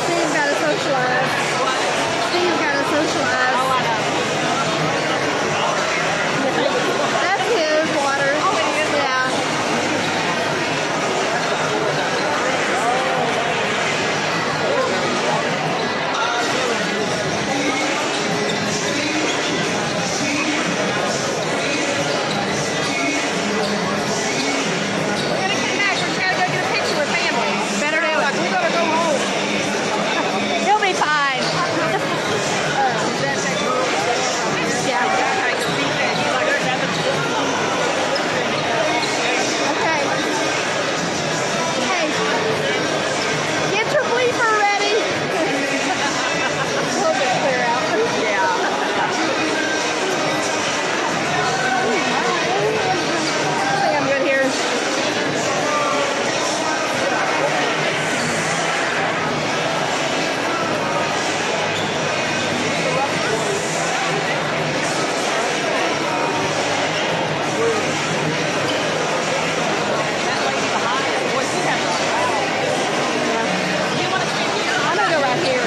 Steve's got to socialize. Steve's got to socialize. That's his water. Yeah. We're gonna come back. We're trying to go get a picture with family. Better do it. We gotta go home. He'll be fine. Yeah. Okay. Hey, get your bleeper ready. Hope it clear out. Yeah. I think I'm good here. That lady behind us. Boy, she has a crowd. You want to sit here? I'm gonna go right here.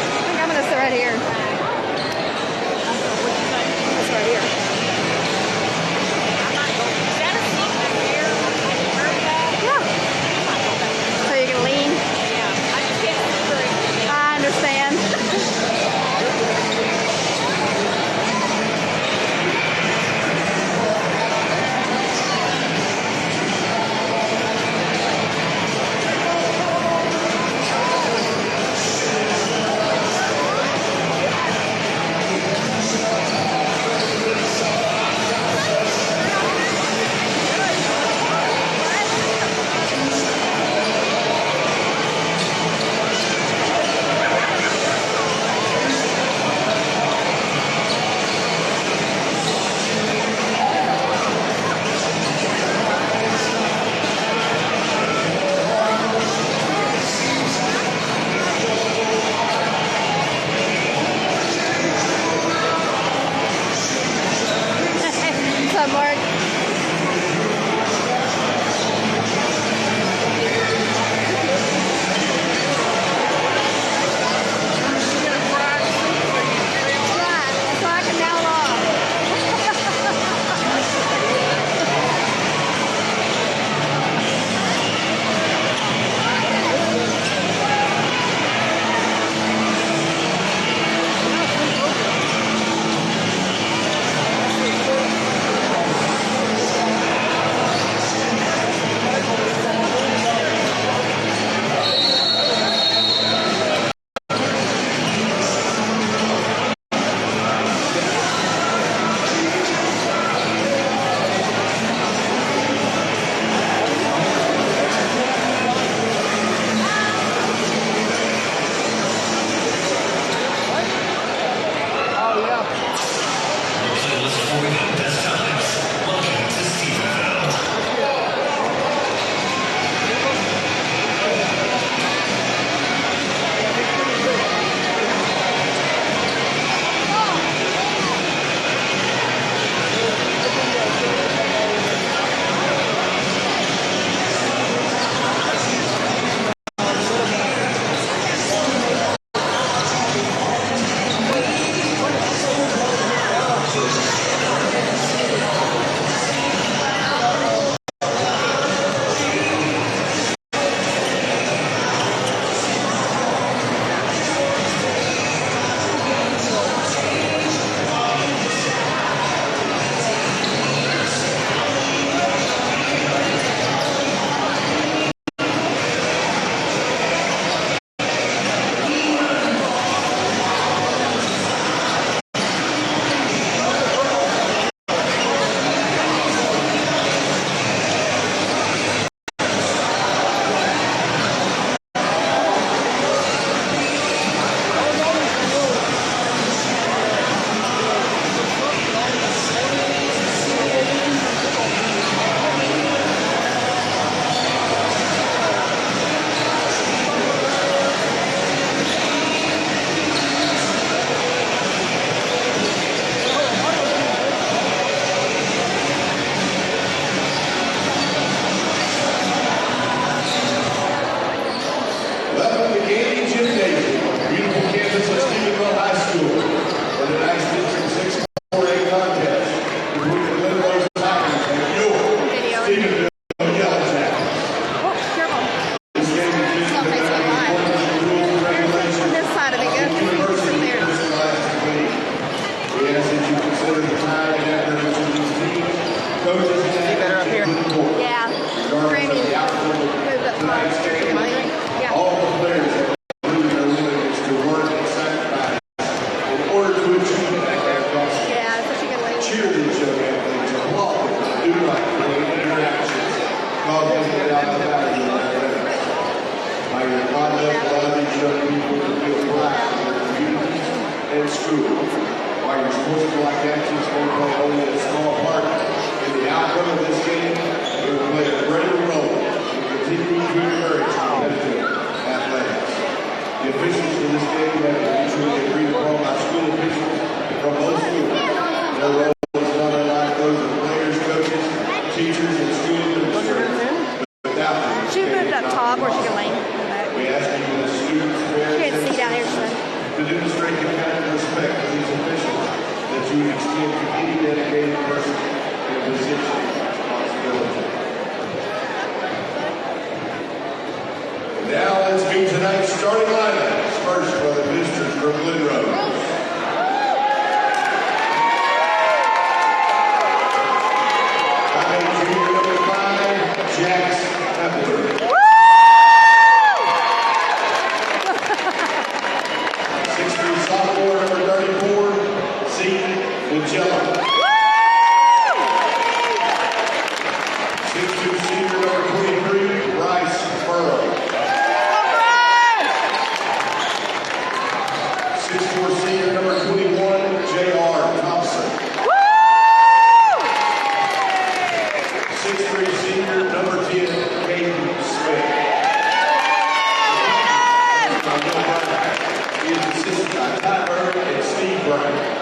I think I'm gonna sit right here. What'd you say? That's right here. I'm not going. Is that a seat back there? Heard that? Yeah. I'm not going back there. So you can lean. Yeah. I just can't sit for it. I understand. What's up, Mark? Right, so I can now log. and school. While your sports block actions may play only a small part in the outcome of this game, it will play a greater role in continuing to encourage competitive athletics. The officials for this game have been mutually agreed upon by school officials from both schools. Their role is not unlike those of players, coaches, teachers, and school administrators. Without them, She moved up top where she can lean. we ask you as students, She parents, can't see down here, so. to demonstrate the kind of respect for these officials that you would extend to any dedicated person in a position of responsibility. Now let's meet tonight's starting lineups. First for the visitors from Glen Rose. Junior number 5, Jax Epler. 6'3" sophomore number 34, Zeke Mugello. 6'2" senior number 23, Bryce Burrow. 6'4" senior number 21, J.R. Thompson. 6'3" senior number 10, Caden Smith. Is assisted by Ty Burke and Steve Bryant.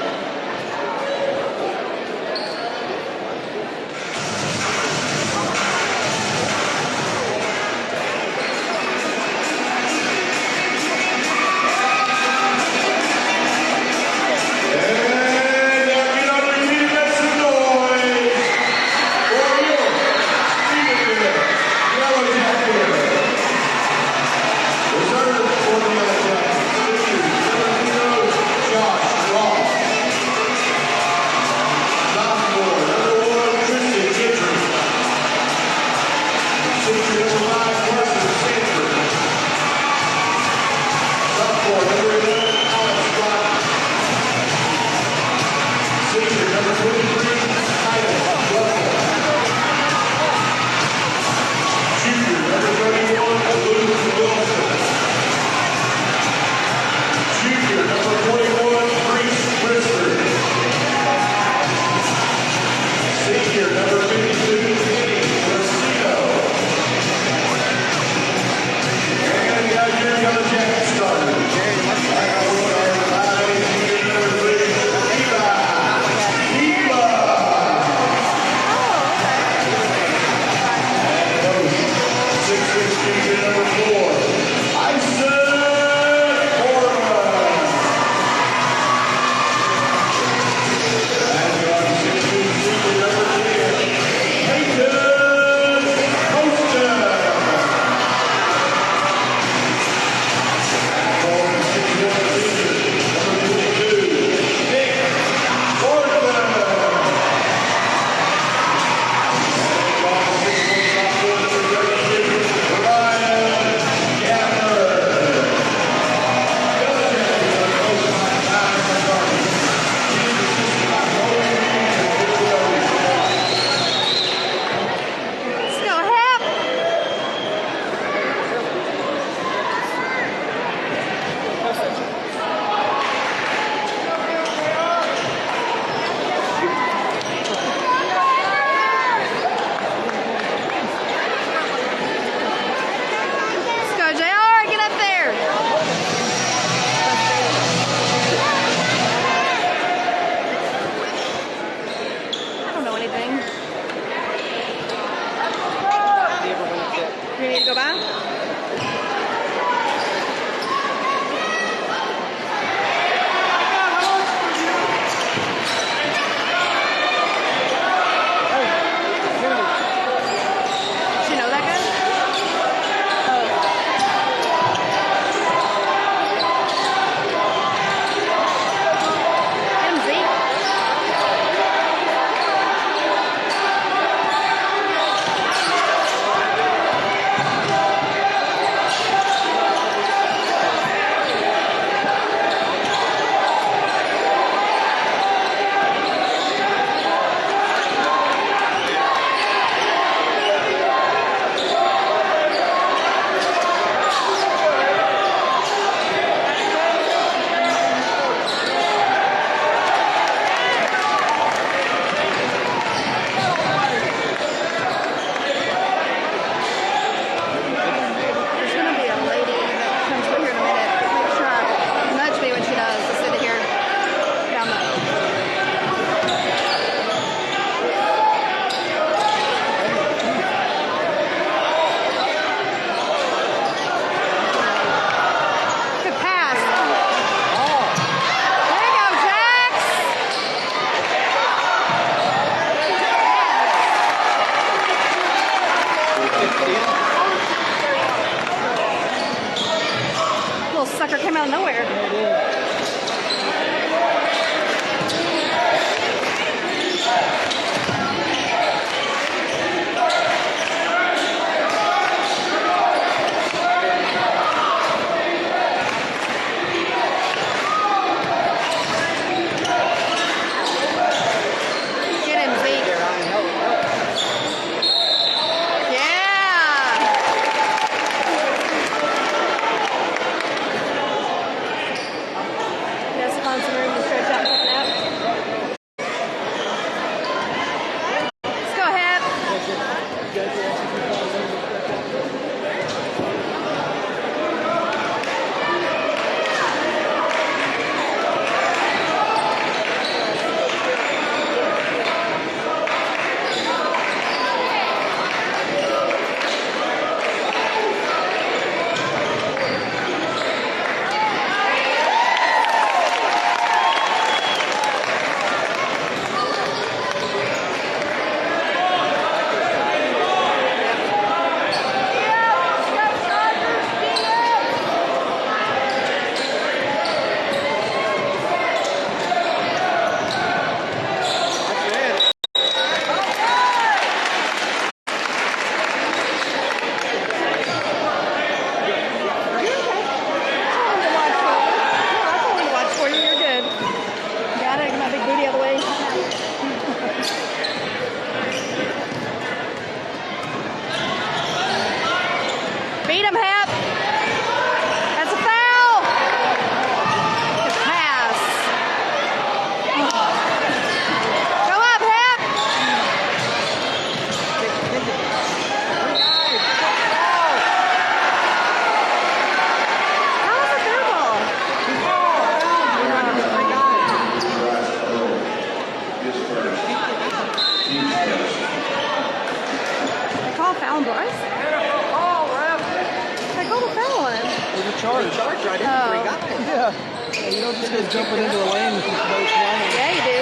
know, just because jumping into a lane with both lanes. Yeah, you do.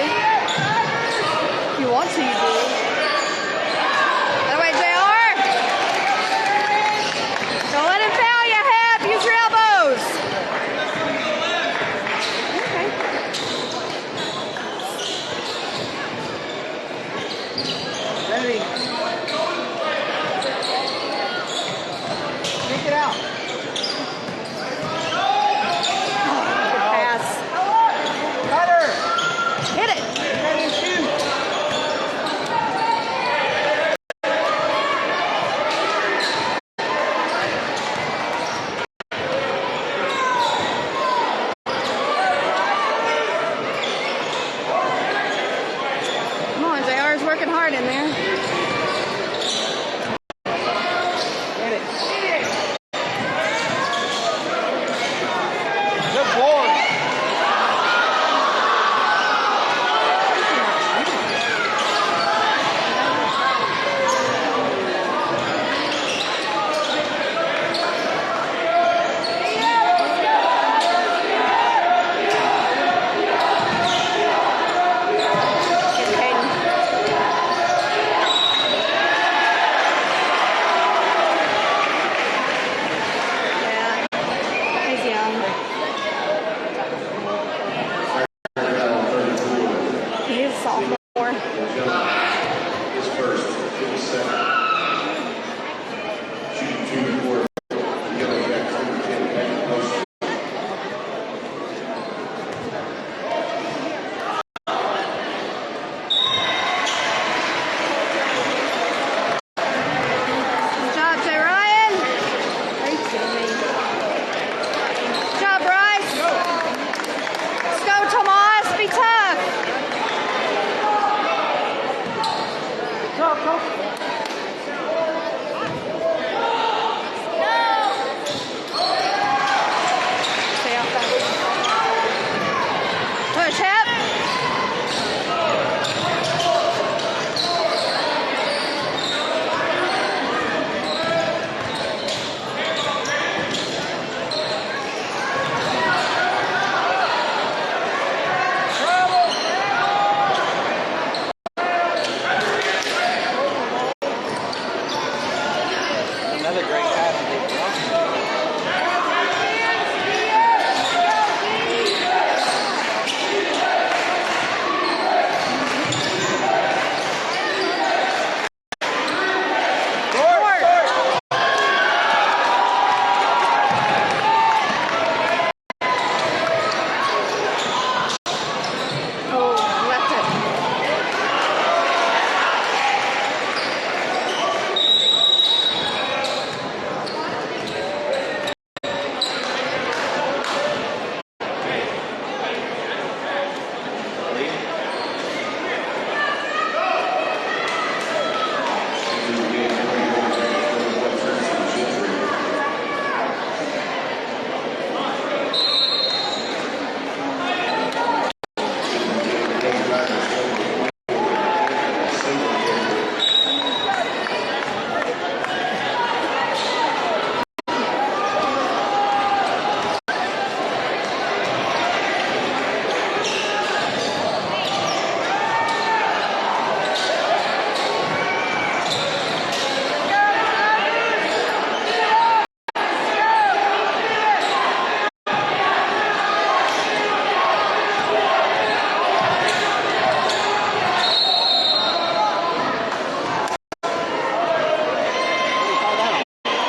If you want to, you do. That way, JR. Don't let him foul you, Hep. Use your elbows. Okay. Ready. Kick it out. Good pass. Cutter. Hit it. Ready to shoot. Come on, JR is working hard in there. Get it. Good board. Get Hayden. Yeah, he's young. He is a sophomore. His first, 57. Shooting 2-4. Yellow Jacks number 10, Patrick Post. Good job, Jay Ryan. Are you kidding me? Good job, Bryce. Let's go, Tomas. Be tough. Go, go. Stay out back. Push, Hep. Another great pass. Oh, left it.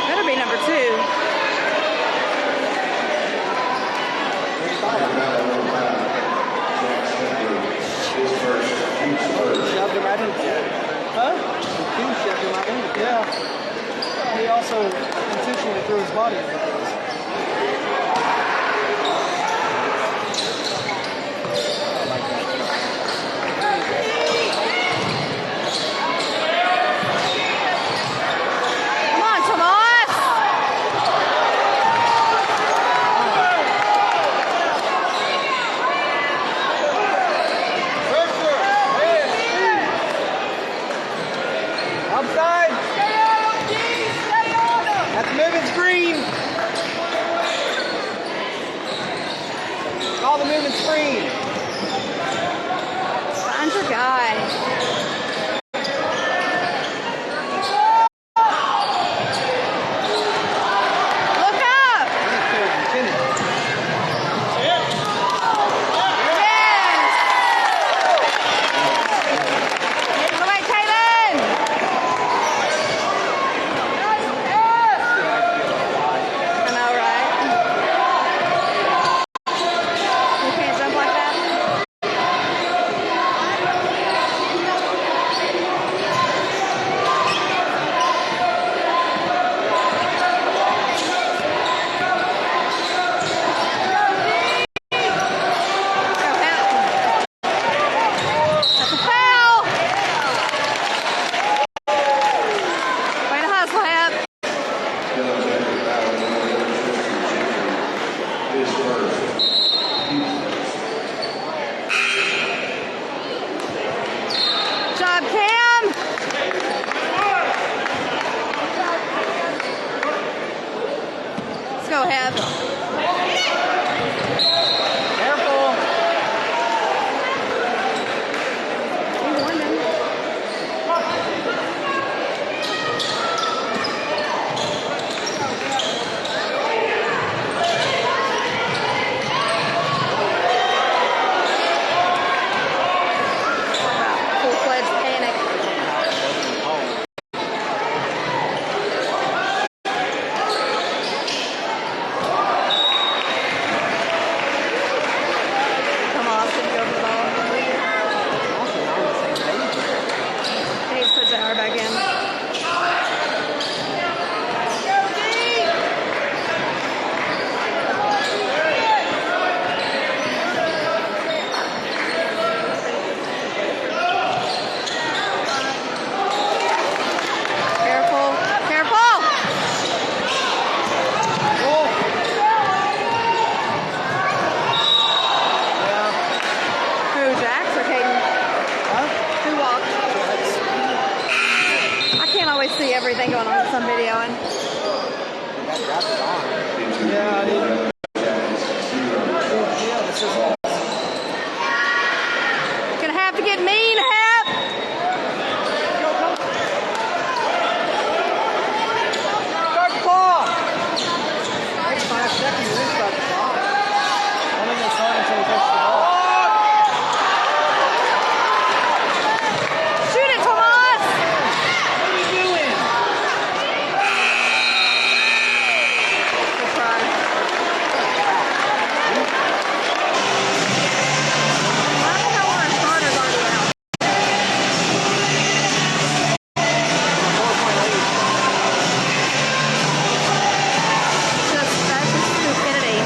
Better be number 2. His first, huge first. Shoved him right into it. Huh? He shoved him right into it. Yeah. He also intentionally threw his body into this. Come on, Tomas. Outside. That's moving screen. everything going on. Some videoing. Yeah, I did. Yeah, this is Gonna have to get mean, Hap. start the clock. 5 seconds to start the clock. I think it's hard until he touches the ball. Shoot it, Tomas. What are you doing? Good try. I don't know where our starter's already out. That's just stupidity.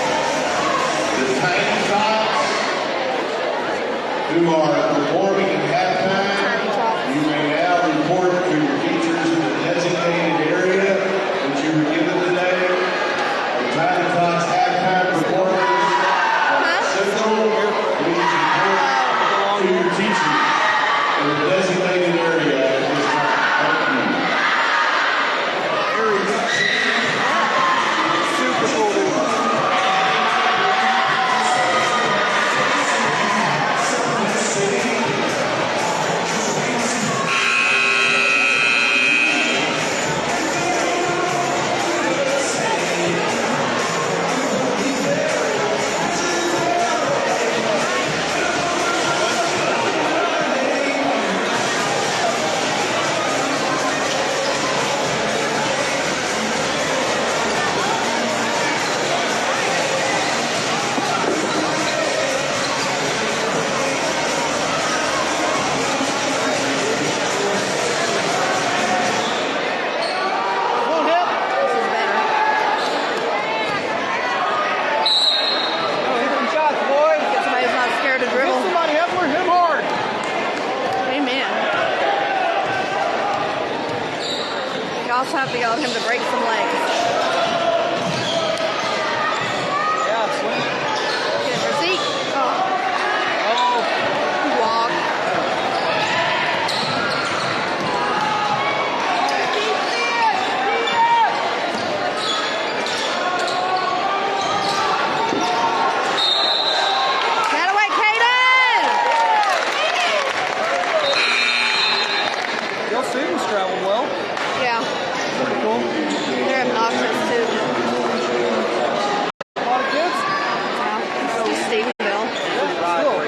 The Tiny Tots, who are performing at halftime, you may now report to your teachers in the designated area that you were given today. The Tiny Tots halftime performers are Central. Please report to your teachers in the designated area at this time. Thank you. Super cool, dude. Full hip. This is better. Oh, hit some shots, boys. Get somebody who's not scared to Hit dribble. somebody up, we're him hard. Amen. You also have to go with him to break some legs. Yeah, sweet. Get it for Zeke. Oh, Oh, walk. That away, Caden! your students traveled well. Yeah, Pretty cool. they're obnoxious too. A lot of kids. Yeah, it's just Stephenville. Still.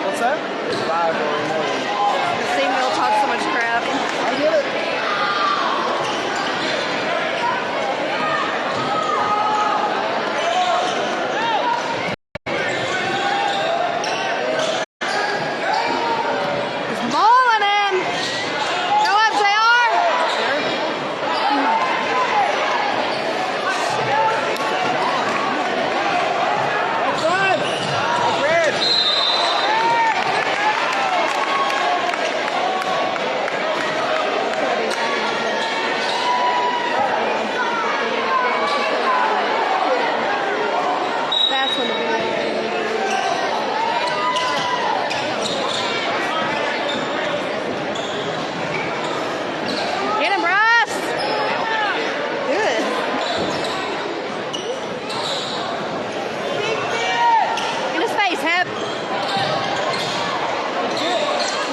What's that? Stephenville talks so much crap. I get it. He's mauling him. Go up, JR. That's right. That's red. That's when the video. Get him, Bryce. Good. In his face, Hep.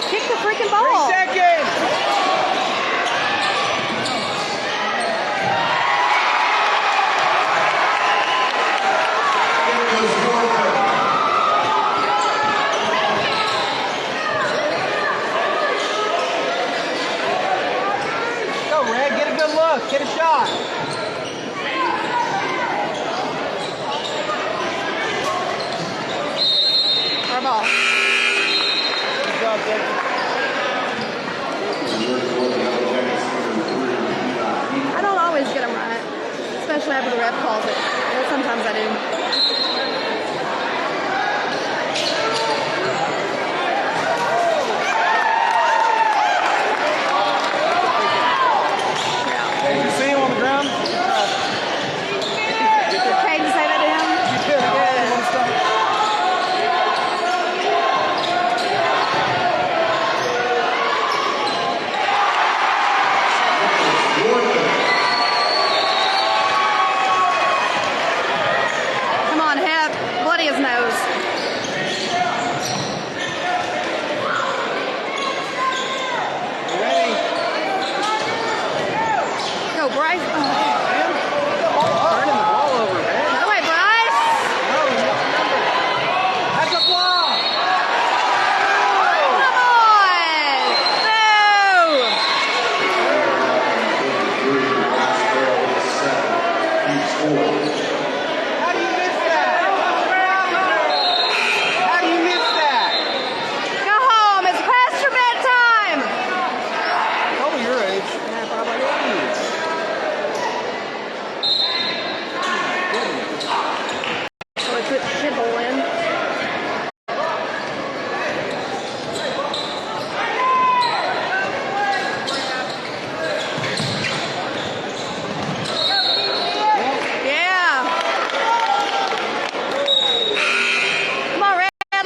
Kick the freaking 3 ball. seconds. Goes forward. Go, Red. Get a good look. Get a shot. Our ball. Good job, Jacob. I don't always get them right, especially after the ref calls it. But sometimes I do.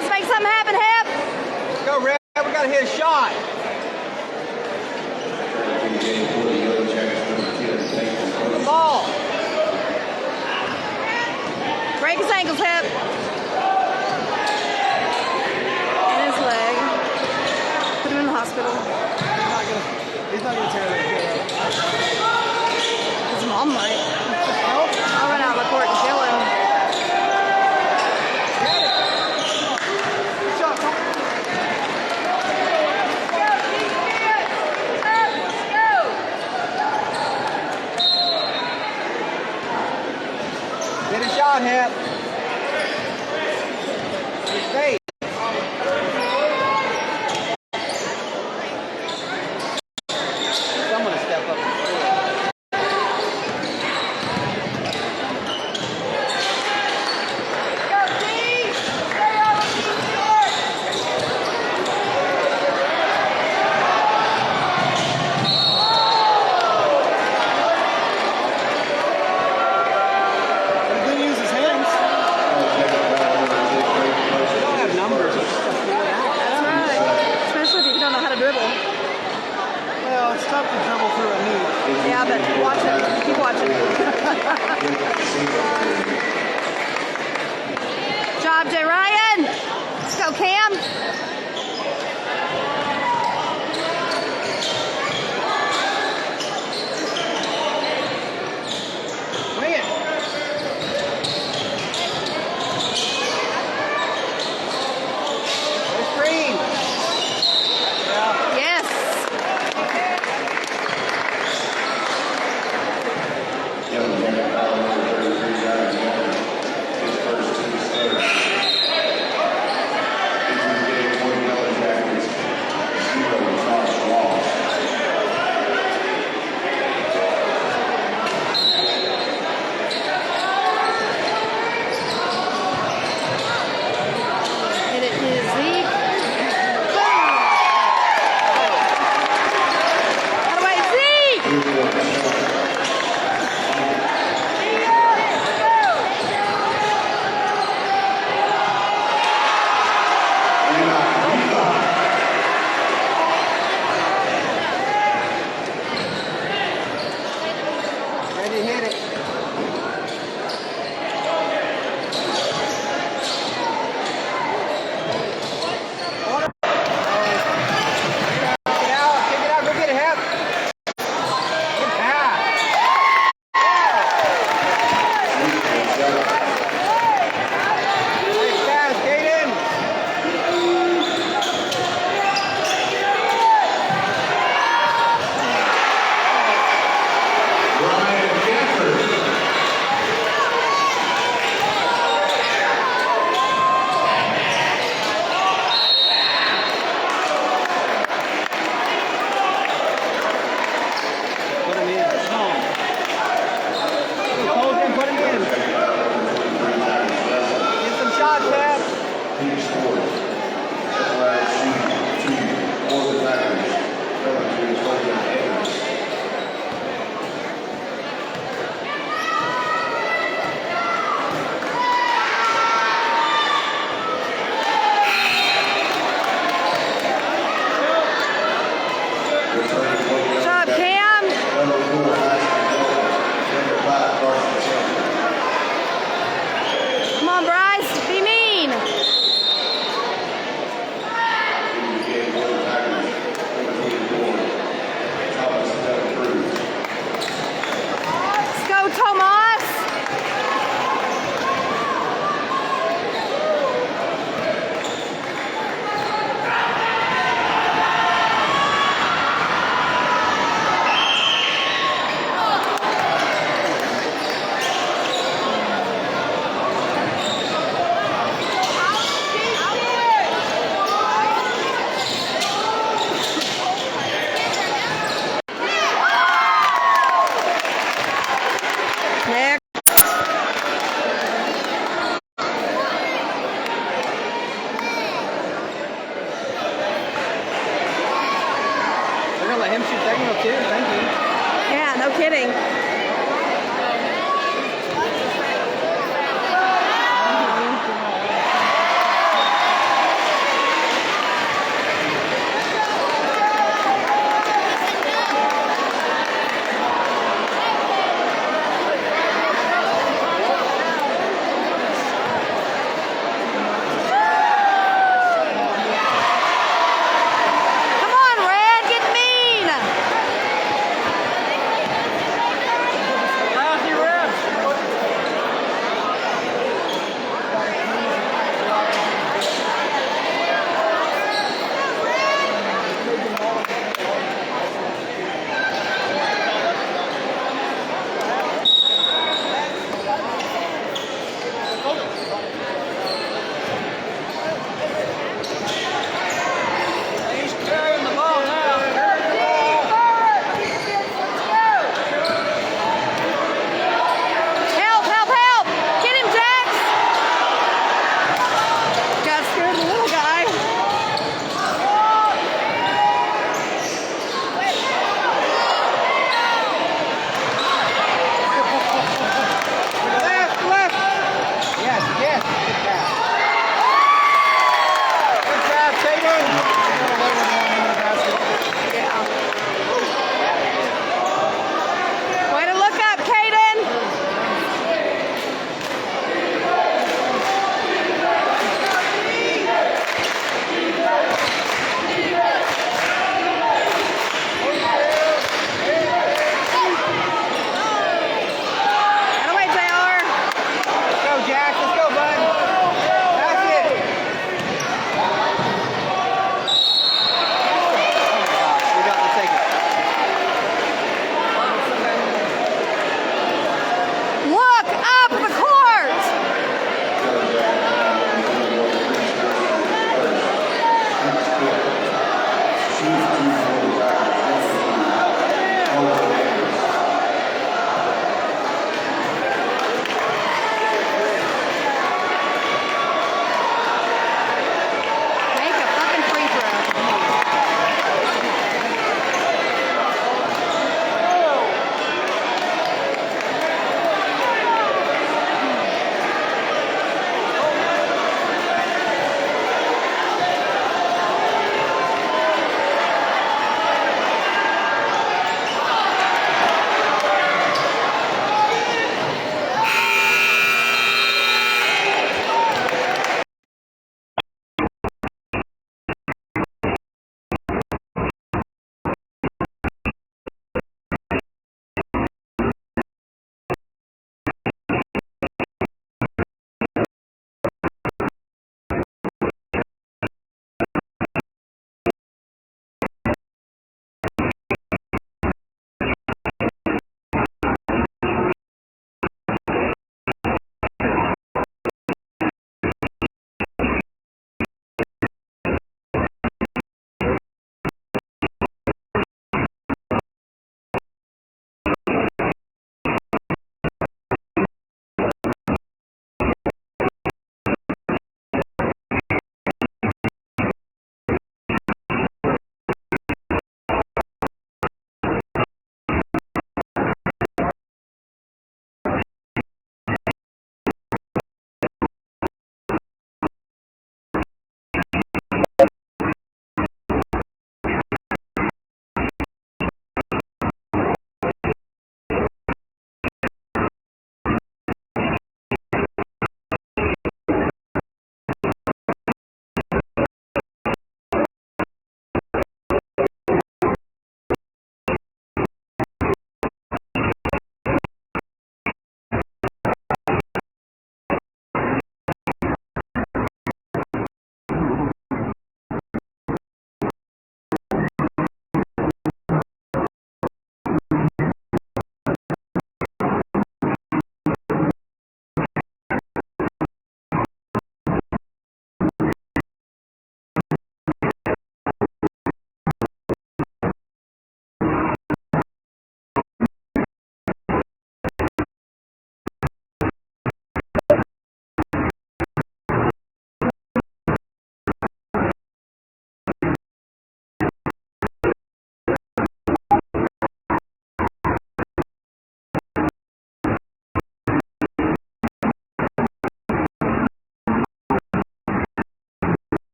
let's make something happen, Hep. Go, Red. We got to hit a shot. The ball. Break his ankles, Hep. And his leg. Put him in the hospital. He's not gonna tear that shit up. His mom might. Nope. I'll run out of the court and kill him. Good shot, Tom. Get a shot, Hep. Stay. Someone to step up and score. He didn't use his hands. They don't have numbers. It's just going out. That's right. Especially if you don't know how to dribble. Well, it's tough to dribble through a knee. Yeah, but watch it. Keep watching. Job, Jay Ryan. Let's go, Cam. Wing it. Nice screen. Yeah. Yes. And it is Zeke. Boom. Out of the way, Zeke. Ready to hit it. Kick it out, go get it, Hep. Good pass. Nice pass, Caden. Ryan Gafford. Put him in. Come on. Hold him, put him in. Get some shots, Hep. Team scores. Last shooting 2 for the Tigers. Coming to the Golden Eagles. Good job, Cam. Number 4, number 5, Carson Shelby. Come on, Bryce. Be mean. Again, for the Tigers. Number 24, Thomas Della Cruz. Let's go, Tomas. Next. They're gonna let him shoot technical too. Thank you. Yeah, no kidding.